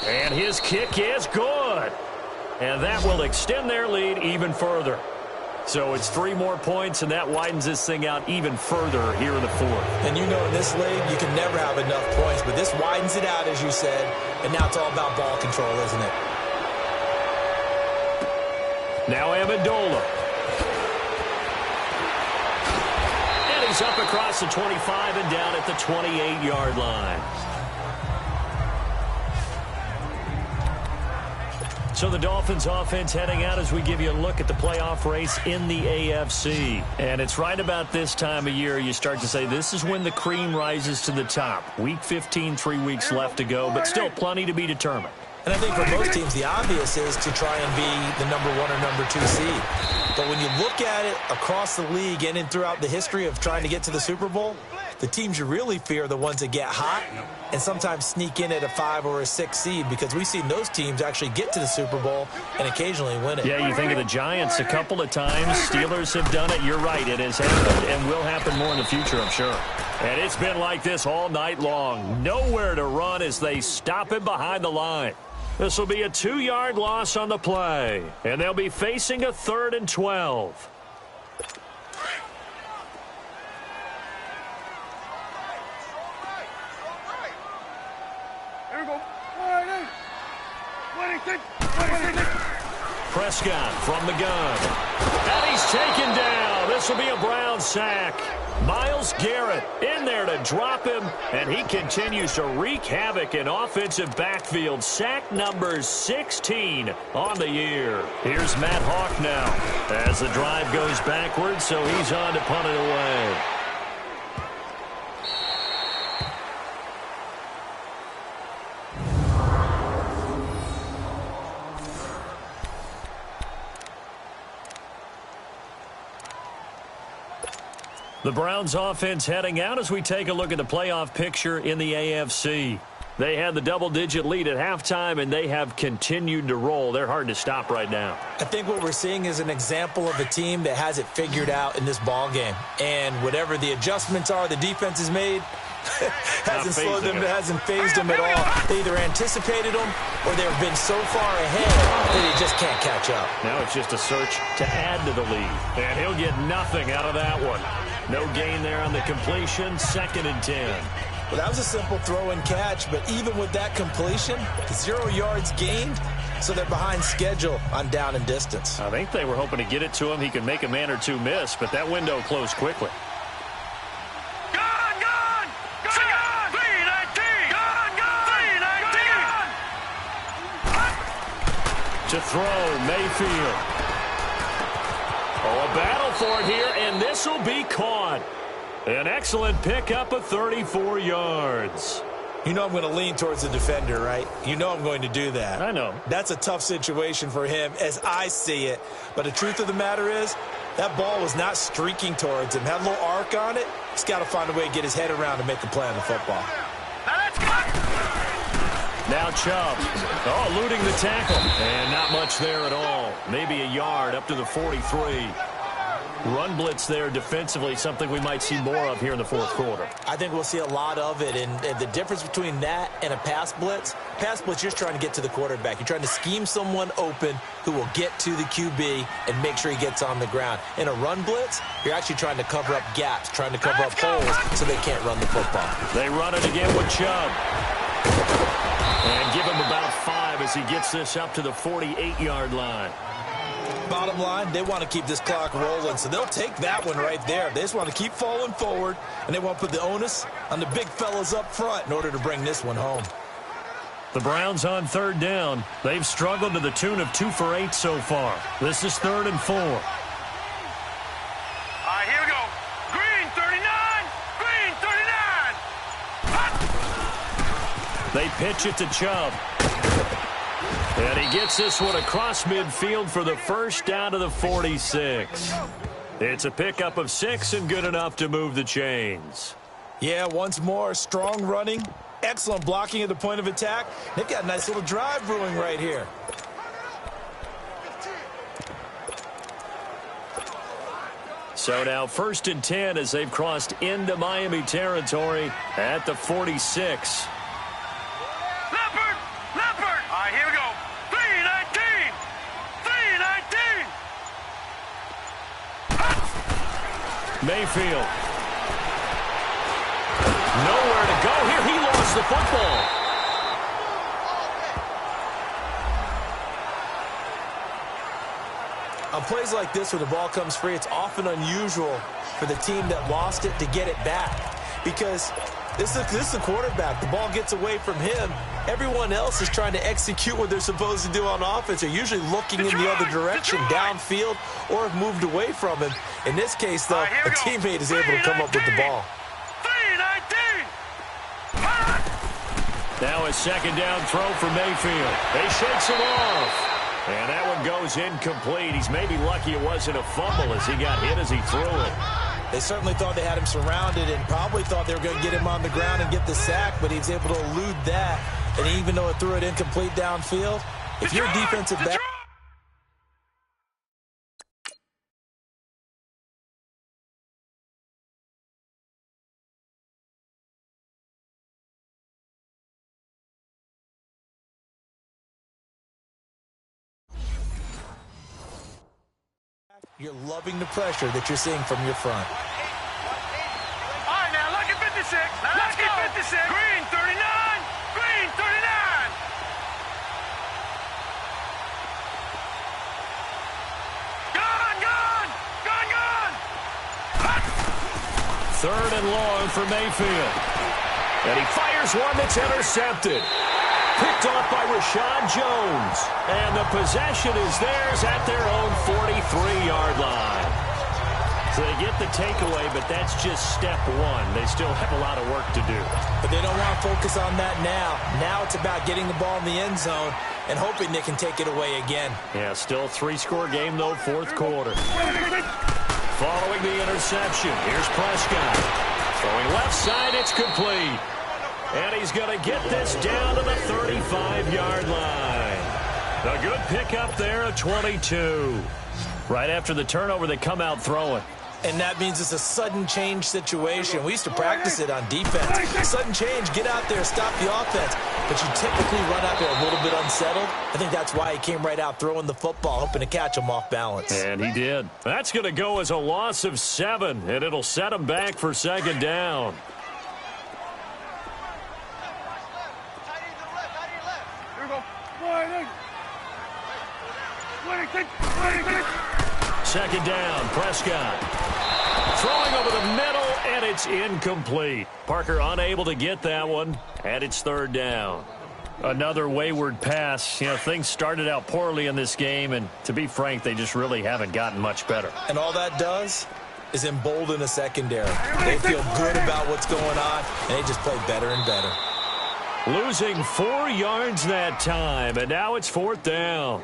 And his kick is good. And that will extend their lead even further. So it's 3 more points, and that widens this thing out even further here in the 4th. And you know in this league, you can never have enough points, but this widens it out, as you said, and now it's all about ball control, isn't it? Now Amendola. And he's up across the 25 and down at the 28-yard line. So the Dolphins offense heading out as we give you a look at the playoff race in the AFC. And it's right about this time of year you start to say this is when the cream rises to the top. Week 15, 3 weeks left to go, but still plenty to be determined. And I think for most teams, the obvious is to try and be the number 1 or number 2 seed. But when you look at it across the league and throughout the history of trying to get to the Super Bowl, the teams you really fear are the ones that get hot and sometimes sneak in at a 5 or a 6 seed, because we've seen those teams actually get to the Super Bowl and occasionally win it. Yeah, you think of the Giants a couple of times. Steelers have done it. You're right. It has happened and will happen more in the future, I'm sure. And it's been like this all night long. Nowhere to run as they stop him behind the line. This will be a 2-yard loss on the play, and they'll be facing a 3rd and 12. Prescott from the gun. And he's taken down. This will be a Brown sack. Myles Garrett in there to drop him, and he continues to wreak havoc in offensive backfield. Sack number 16 on the year. Here's Matt Hawk now as the drive goes backwards, so he's on to punt it away. The Browns offense heading out as we take a look at the playoff picture in the AFC. They had the double-digit lead at halftime, and they have continued to roll. They're hard to stop right now. I think what we're seeing is an example of a team that has it figured out in this ball game. And whatever the adjustments are the defense has made, hasn't slowed them, hasn't phased them at all. They either anticipated them or they've been so far ahead that they just can't catch up. Now it's just a search to add to the lead. And he'll get nothing out of that one. No gain there on the completion, 2nd and 10. Well, that was a simple throw and catch, but even with that completion, 0 yards gained, so they're behind schedule on down and distance. I think they were hoping to get it to him. He could make a man or two miss, but that window closed quickly. Gone! 319! Gone! To throw, Mayfield. Oh, a battle for it here, and this will be caught. An excellent pickup of 34 yards. You know I'm going to lean towards the defender, right? You know I'm going to do that. I know. That's a tough situation for him as I see it. But the truth of the matter is, that ball was not streaking towards him. Had a little arc on it. He's got to find a way to get his head around to make the play on the football. Now Chubb. Oh, eluding the tackle. And not much there at all. Maybe a yard up to the 43. Run blitz there defensively, something we might see more of here in the 4th quarter. I think we'll see a lot of it, and the difference between that and a pass blitz, you're just trying to get to the quarterback. You're trying to scheme someone open who will get to the QB and make sure he gets on the ground. In a run blitz, you're actually trying to cover up gaps, trying to cover up holes so they can't run the football. They run it again with Chubb. And give him about 5 as he gets this up to the 48-yard line. Bottom line, they want to keep this clock rolling, so they'll take that one right there. They just want to keep falling forward, and they want to put the onus on the big fellas up front in order to bring this one home. The Browns on 3rd down. They've struggled to the tune of 2 for 8 so far. This is 3rd and 4. All right, here we go. Green 39! Green 39! They pitch it to Chubb. And he gets this one across midfield for the first down to the 46. It's a pickup of 6 and good enough to move the chains. Yeah, once more, strong running, excellent blocking at the point of attack. They've got a nice little drive brewing right here. So now 1st and 10 as they've crossed into Miami territory at the 46. Leopard! Leopard! All right, here we go. 319! 319! Mayfield. Nowhere to go here. He lost the football. On plays like this where the ball comes free, it's often unusual for the team that lost it to get it back. Because this is the quarterback. The ball gets away from him. Everyone else is trying to execute what they're supposed to do on offense. They're usually looking in the other direction, downfield, or have moved away from him. In this case, though, a teammate is able to come up with the ball. 319! Now a second down throw for Mayfield. He shakes him off. And that one goes incomplete. He's maybe lucky it wasn't a fumble as he got hit as he threw it. They certainly thought they had him surrounded and probably thought they were going to get him on the ground and get the sack, but he was able to elude that. And even though it threw it incomplete downfield, if you're a defensive back... You're loving the pressure that you're seeing from your front. All right, now, lucky 56. Lucky 56. Green 39. Green 39. Gone, gone. Gone, gone. 3rd and long for Mayfield. And he fires one that's intercepted. Picked off by Rashad Jones. And the possession is theirs at their own 43-yard line. So they get the takeaway, but that's just step one. They still have a lot of work to do. But they don't want to focus on that now. Now it's about getting the ball in the end zone and hoping they can take it away again. Yeah, still 3-score game, though, 4th quarter. Following the interception, here's Prescott. Throwing left side, it's complete. And he's going to get this down to the 35-yard line. A good pickup there at 22. Right after the turnover, they come out throwing. And that means it's a sudden change situation. We used to practice it on defense. Sudden change, get out there, stop the offense. But you typically run out there a little bit unsettled. I think that's why he came right out throwing the football, hoping to catch him off balance. And he did. That's going to go as a loss of 7, and it'll set him back for 2nd down. Second down, Prescott. Throwing over the middle, and it's incomplete. Parker unable to get that one, and it's 3rd down. Another wayward pass. You know, things started out poorly in this game, and to be frank, they just really haven't gotten much better. And all that does is embolden a secondary. They feel good about what's going on, and they just play better and better. Losing 4 yards that time, and now it's 4th down.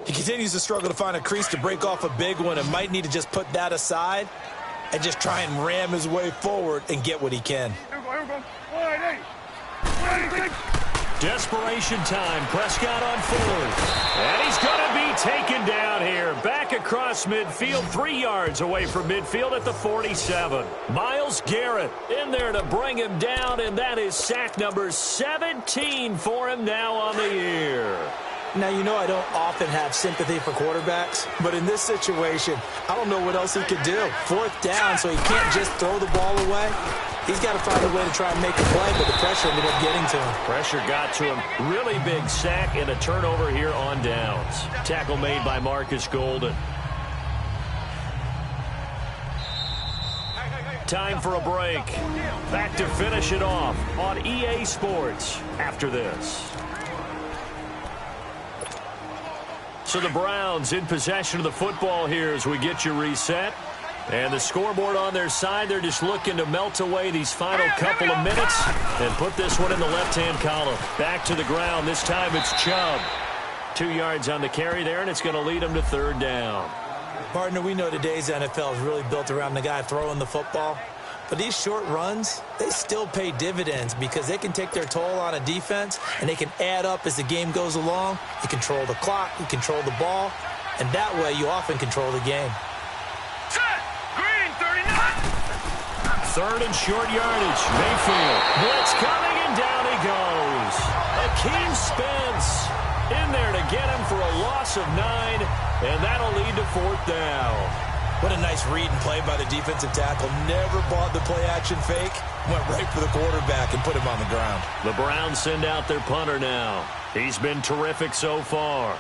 He continues to struggle to find a crease to break off a big one and might need to just put that aside and just try and ram his way forward and get what he can. Desperation time. Prescott on 4th. And he's going to be taken down here. Back across midfield, 3 yards away from midfield at the 47. Myles Garrett in there to bring him down, and that is sack number 17 for him now on the year. Now, you know I don't often have sympathy for quarterbacks, but in this situation, I don't know what else he could do. 4th down, so he can't just throw the ball away. He's got to find a way to try and make a play, but the pressure ended up getting to him. Pressure got to him. Really big sack and a turnover here on downs. Tackle made by Marcus Golden. Time for a break. Back to finish it off on EA Sports after this. So the Browns in possession of the football here as we get you reset. And the scoreboard on their side, they're just looking to melt away these final couple of minutes and put this one in the left-hand column. Back to the ground. This time it's Chubb. 2 yards on the carry there, and it's going to lead them to 3rd down. Partner, we know today's NFL is really built around the guy throwing the football. But these short runs, they still pay dividends because they can take their toll on a defense and they can add up as the game goes along. You control the clock, you control the ball, and that way you often control the game. Set! 3rd and short yardage. Mayfield. Blitz coming, and down he goes. Akeem Spence in there to get him for a loss of 9, and that'll lead to 4th down. What a nice read and play by the defensive tackle. Never bought the play-action fake. Went right for the quarterback and put him on the ground. The Browns send out their punter now. He's been terrific so far.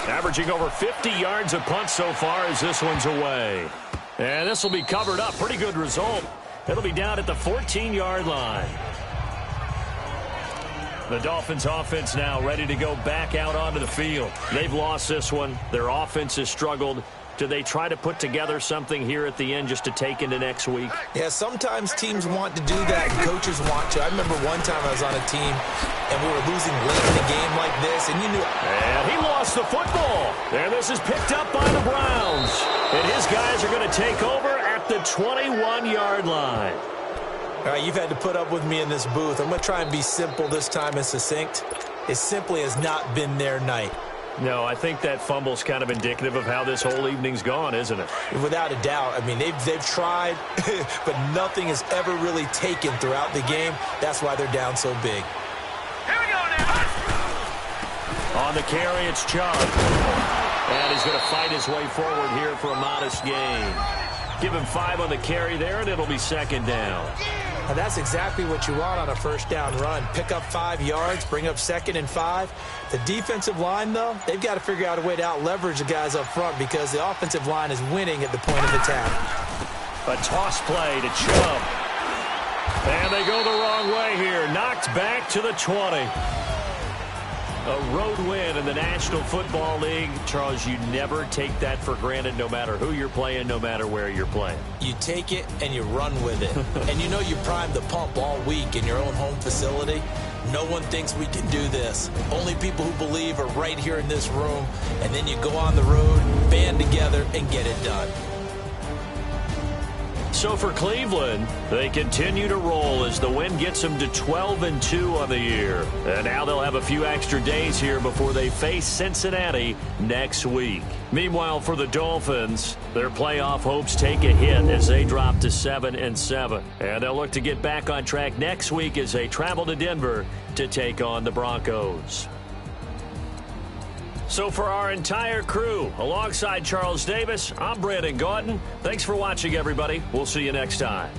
Averaging over 50 yards a punt so far as this one's away. And this will be covered up. Pretty good result. It'll be down at the 14-yard line. The Dolphins offense now ready to go back out onto the field. They've lost this one. Their offense has struggled. Do they try to put together something here at the end just to take into next week? Yeah, sometimes teams want to do that and coaches want to. I remember one time I was on a team and we were losing late in a game like this, and you knew. And he lost the football. And this is picked up by the Browns. And his guys are going to take over at the 21-yard line. All right, you've had to put up with me in this booth. I'm going to try and be simple this time and succinct. It simply has not been their night. No, I think that fumble's kind of indicative of how this whole evening's gone, isn't it? Without a doubt. I mean, they've tried, but nothing has ever really taken throughout the game. That's why they're down so big. Here we go now. On the carry, it's Chubb. And he's going to fight his way forward here for a modest gain. Give him 5 on the carry there, and it'll be 2nd down. Now that's exactly what you want on a first down run. Pick up 5 yards, bring up 2nd and 5. The defensive line, though, they've got to figure out a way to out-leverage the guys up front because the offensive line is winning at the point of attack. A toss play to Chubb. And they go the wrong way here. Knocked back to the 20. A road win in the National Football League. Charles, you never take that for granted no matter who you're playing, no matter where you're playing. You take it and you run with it. And you know you primed the pump all week in your own home facility. No one thinks we can do this. Only people who believe are right here in this room. And then you go on the road, band together, and get it done. So for Cleveland, they continue to roll as the win gets them to 12-2 on the year. And now they'll have a few extra days here before they face Cincinnati next week. Meanwhile, for the Dolphins, their playoff hopes take a hit as they drop to 7-7. And they'll look to get back on track next week as they travel to Denver to take on the Broncos. So for our entire crew, alongside Charles Davis, I'm Brandon Gaudin. Thanks for watching, everybody. We'll see you next time.